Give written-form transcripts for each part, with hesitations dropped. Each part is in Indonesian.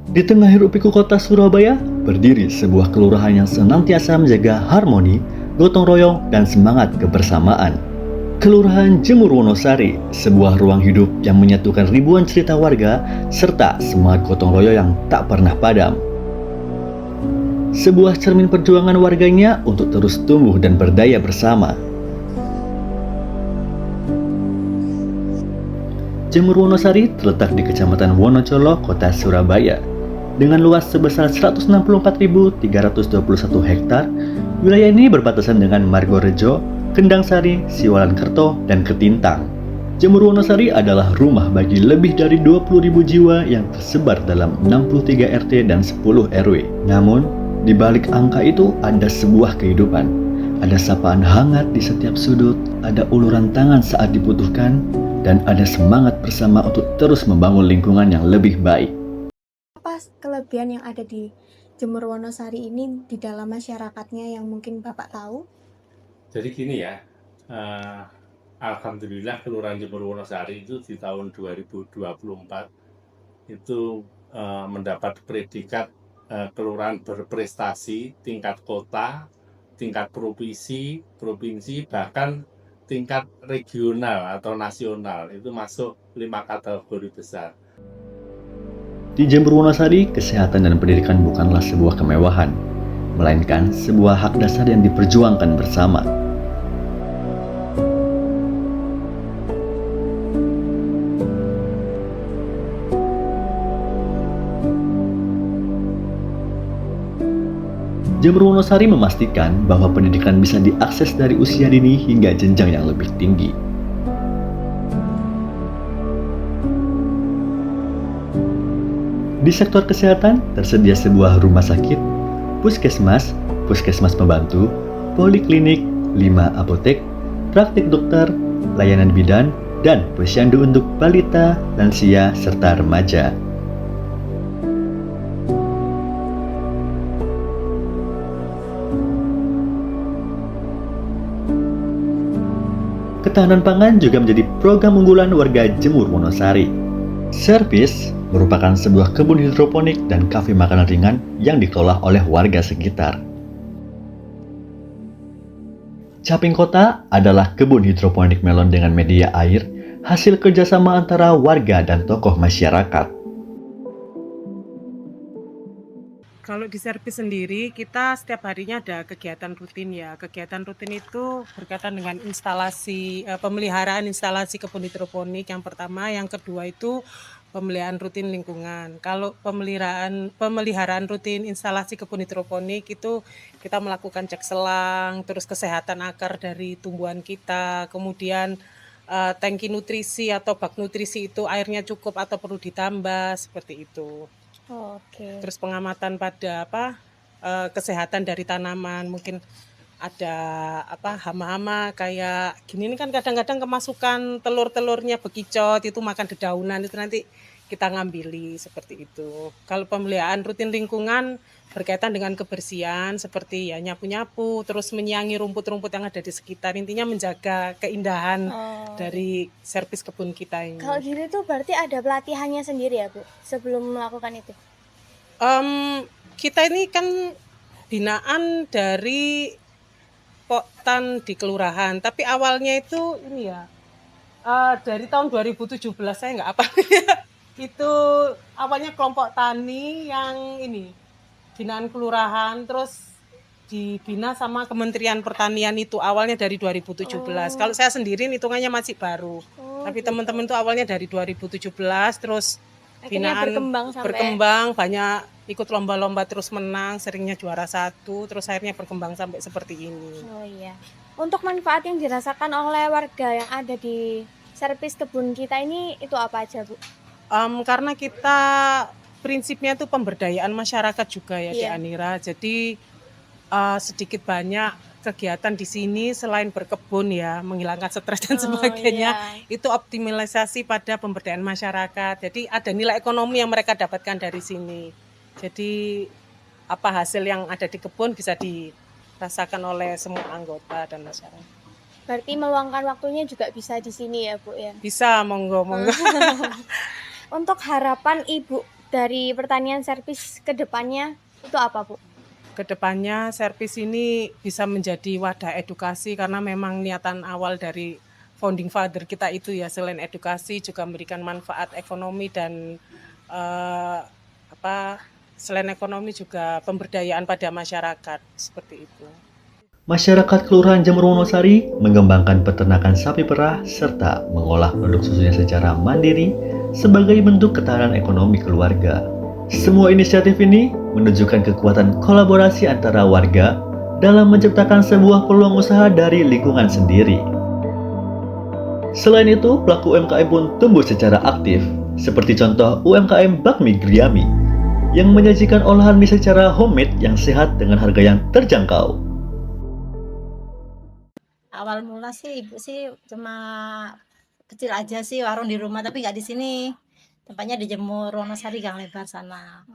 Di tengah hiruk-pikuk kota Surabaya, berdiri sebuah kelurahan yang senantiasa menjaga harmoni, gotong royong, dan semangat kebersamaan. Kelurahan Jemur Wonosari, sebuah ruang hidup yang menyatukan ribuan cerita warga serta semangat gotong royong yang tak pernah padam. Sebuah cermin perjuangan warganya untuk terus tumbuh dan berdaya bersama. Jemur Wonosari terletak di Kecamatan Wonocolo, Kota Surabaya. Dengan luas sebesar 164.321 hektar, wilayah ini berbatasan dengan Margorejo, Kendangsari, Siwalan-Kerto, dan Ketintang. Jemur Wonosari adalah rumah bagi lebih dari 20.000 jiwa yang tersebar dalam 63 RT dan 10 RW. Namun, di balik angka itu ada sebuah kehidupan. Ada sapaan hangat di setiap sudut, ada uluran tangan saat dibutuhkan, dan ada semangat bersama untuk terus membangun lingkungan yang lebih baik. Apa kelebihan yang ada di Jemur Wonosari ini di dalam masyarakatnya yang mungkin Bapak tahu? Jadi gini ya, eee, alhamdulillah Kelurahan Jemur Wonosari itu di tahun 2024 itu, mendapat predikat, kelurahan berprestasi tingkat kota, tingkat provinsi, bahkan tingkat regional atau nasional, itu masuk 5 kategori besar. Di Jemur Wonosari, kesehatan dan pendidikan bukanlah sebuah kemewahan, melainkan sebuah hak dasar yang diperjuangkan bersama. Jemur Wonosari memastikan bahwa pendidikan bisa diakses dari usia dini hingga jenjang yang lebih tinggi. Di sektor kesehatan, tersedia sebuah rumah sakit, puskesmas pembantu, poliklinik, 5 apotek, praktik dokter, layanan bidan, dan posyandu untuk balita, lansia, serta remaja. Ketahanan pangan juga menjadi program unggulan warga Jemur Wonosari. Servis merupakan sebuah kebun hidroponik dan kafe makanan ringan yang dikelola oleh warga sekitar. Caping Kota adalah kebun hidroponik melon dengan media air, hasil kerjasama antara warga dan tokoh masyarakat. Kalau di servis sendiri, kita setiap harinya ada kegiatan rutin ya. Kegiatan rutin itu berkaitan dengan instalasi, pemeliharaan instalasi kebun hidroponik yang pertama, yang kedua itu pemeliharaan rutin lingkungan. Kalau pemeliharaan rutin instalasi kebun hidroponik itu kita melakukan cek selang, terus kesehatan akar dari tumbuhan kita, kemudian tangki nutrisi atau bak nutrisi itu airnya cukup atau perlu ditambah, seperti itu. Oke. Terus pengamatan pada kesehatan dari tanaman, mungkin ada hama-hama kayak gini ini kan kadang-kadang kemasukan telur-telurnya bekicot itu makan dedaunan itu nanti kita ngambili seperti itu. Kalau pemeliharaan rutin lingkungan berkaitan dengan kebersihan seperti ya nyapu-nyapu, terus menyiangi rumput-rumput yang ada di sekitar, intinya menjaga keindahan dari servis kebun kita ini. Kalau gitu tuh berarti ada pelatihannya sendiri ya Bu, sebelum melakukan itu? Kita ini kan binaan dari Poktan di kelurahan, tapi awalnya itu ini ya, dari tahun 2017 saya nggak apa itu awalnya kelompok tani yang ini, binaan kelurahan, terus dibina sama Kementerian Pertanian itu awalnya dari 2017. Kalau saya sendiri hitungannya masih baru. Tapi gitu. teman-teman itu awalnya dari 2017 terus Akhirnya binaan berkembang berkembang, banyak ikut lomba-lomba terus menang, seringnya juara 1, terus akhirnya berkembang sampai seperti ini. Oh iya. Untuk manfaat yang dirasakan oleh warga yang ada di servis kebun kita ini itu apa aja Bu? Karena kita prinsipnya itu pemberdayaan masyarakat juga ya, Iya. Dek Anira. Jadi sedikit banyak kegiatan di sini selain berkebun ya, menghilangkan stres dan sebagainya, iya. itu optimalisasi pada pemberdayaan masyarakat. Jadi ada nilai ekonomi yang mereka dapatkan dari sini. Jadi hasil yang ada di kebun bisa dirasakan oleh semua anggota dan masyarakat. Berarti meluangkan waktunya juga bisa di sini ya Bu ya? Bisa, monggo. Untuk harapan Ibu dari pertanian servis ke depannya itu apa, Bu? Kedepannya servis ini bisa menjadi wadah edukasi karena memang niatan awal dari founding father kita itu ya, selain edukasi juga memberikan manfaat ekonomi dan eh, selain ekonomi juga pemberdayaan pada masyarakat seperti itu. Masyarakat Kelurahan Jamur Wonosari mengembangkan peternakan sapi perah serta mengolah produk susunya secara mandiri sebagai bentuk ketahanan ekonomi keluarga. Semua inisiatif ini menunjukkan kekuatan kolaborasi antara warga dalam menciptakan sebuah peluang usaha dari lingkungan sendiri. Selain itu, pelaku UMKM pun tumbuh secara aktif, seperti contoh UMKM Bakmi Griami yang menyajikan olahan mie secara homemade yang sehat dengan harga yang terjangkau. Awal mula sih ibu sih cuma kecil aja sih warung di rumah, tapi nggak di sini. Tempatnya di Jamur Wonosari, Gang Lebar sana.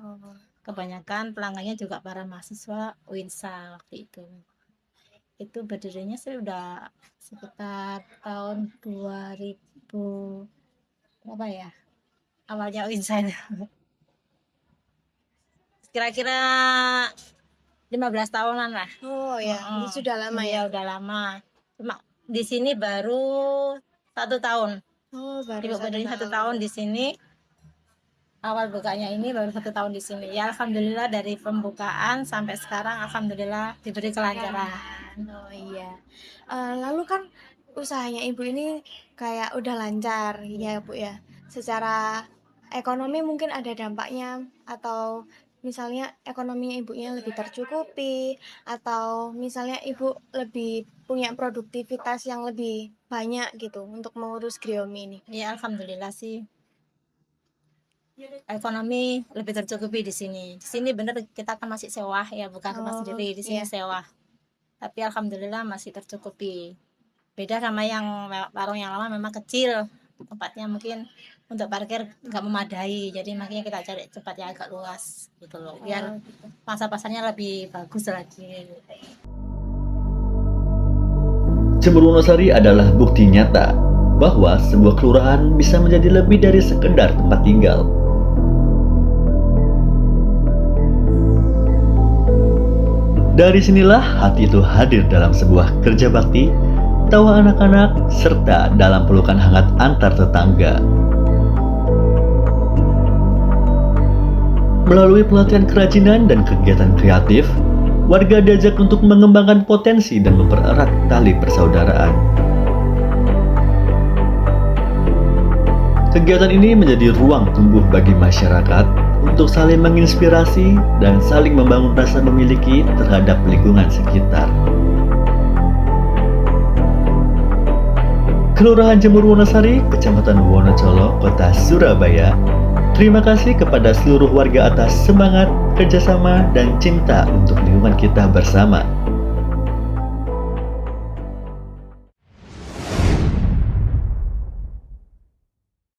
Kebanyakan pelanggannya juga para mahasiswa UINSA waktu itu. Itu berdirinya sih udah sekitar tahun 2000 berapa ya? Awalnya UINSA itu. Kira-kira 15 tahunan lah. Oh ya, Heeh. itu sudah lama Iya, ya. udah lama. Cuma di sini baru 1 tahun. Oh, baru Ibu berdiri 1 tahun di sini. Awal bukanya ini baru 1 tahun di sini. Ya alhamdulillah dari pembukaan sampai sekarang alhamdulillah diberi kelancaran. Oh iya. Lalu kan usahanya Ibu ini kayak udah lancar ya, Bu ya. Secara ekonomi mungkin ada dampaknya atau misalnya ekonominya ibunya lebih tercukupi atau misalnya ibu lebih punya produktivitas yang lebih banyak gitu untuk mengurus Griomi ini. Ya alhamdulillah sih ekonomi lebih tercukupi di sini. Di sini bener kita kan masih sewa ya, bukan rumah sendiri. Di sini iya. sewa. Tapi alhamdulillah masih tercukupi. Beda sama yang warung yang lama memang kecil. Tempatnya mungkin untuk parkir nggak memadai. Jadi makanya kita cari tempat yang agak luas gitu loh. Biar pasar-pasarnya lebih bagus lagi. Jamur Wonosari adalah bukti nyata bahwa sebuah kelurahan bisa menjadi lebih dari sekedar tempat tinggal. Dari sinilah hati itu hadir dalam sebuah kerja bakti, tawa anak-anak, serta dalam pelukan hangat antar tetangga. Melalui pelatihan kerajinan dan kegiatan kreatif, warga diajak untuk mengembangkan potensi dan mempererat tali persaudaraan. Kegiatan ini menjadi ruang tumbuh bagi masyarakat untuk saling menginspirasi dan saling membangun rasa memiliki terhadap lingkungan sekitar. Kelurahan Jamur Wonosari, Kecamatan Wonocolo, Kota Surabaya. Terima kasih kepada seluruh warga atas semangat, kerjasama, dan cinta untuk lingkungan kita bersama.